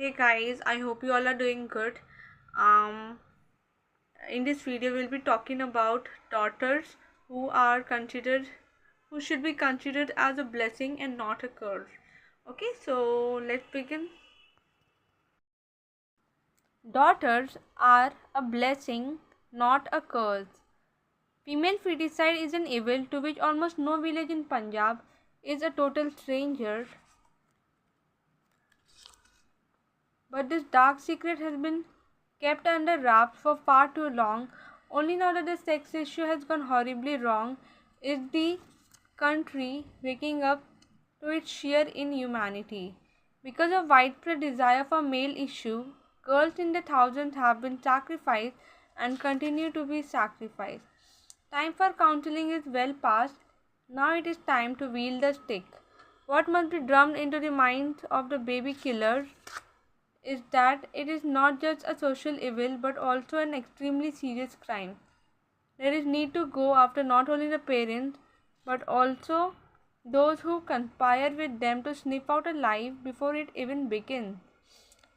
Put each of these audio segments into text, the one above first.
Hey guys, I hope you all are doing good. Um, in this video, we'll be talking about daughters who should be considered as a blessing and not a curse. Okay, so let's begin. Daughters are a blessing, not a curse. Female feticide is an evil to which almost no village in Punjab is a total stranger, but this dark secret has been kept under wraps for far too long. Only now that the sex issue has gone horribly wrong is the country waking up to its sheer inhumanity. Because of widespread desire for male issue, girls in the thousands have been sacrificed and continue to be sacrificed. Time for counseling is well past. Now it is time to wield the stick. What must be drummed into the minds of the baby killers is that it is not just a social evil but also an extremely serious crime. There is need to go after not only the parents but also those who conspire with them to sniff out a life before it even begins.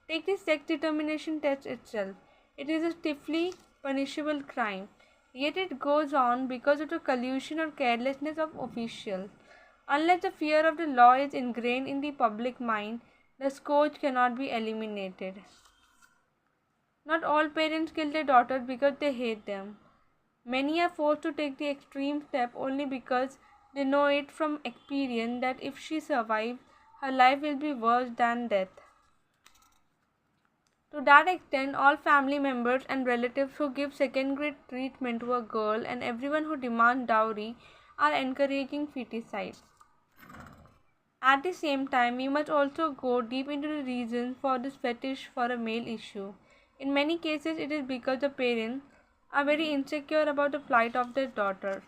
Take the sex determination test itself. It is a stiffly punishable crime. Yet it goes on because of the collusion or carelessness of officials. Unless the fear of the law is ingrained in the public mind, the scourge cannot be eliminated. Not all parents kill their daughters because they hate them. Many are forced to take the extreme step only because they know it from experience that if she survives, her life will be worse than death. To that extent, all family members and relatives who give second grade treatment to a girl and everyone who demands dowry are encouraging feticide. At the same time, we must also go deep into the reasons for this fetish for a male issue. In many cases, it is because the parents are very insecure about the plight of their daughter.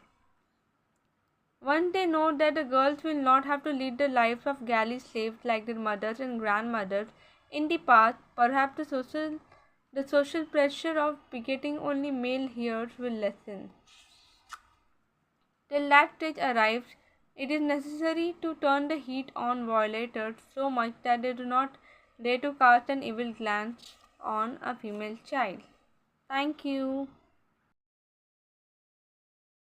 Once they know that the girls will not have to lead the lives of galley slaves like their mothers and grandmothers in the past, perhaps the social pressure of begetting only male heirs will lessen. Till that stage arrives, it is necessary to turn the heat on violators so much that they do not dare to cast an evil glance on a female child. Thank you.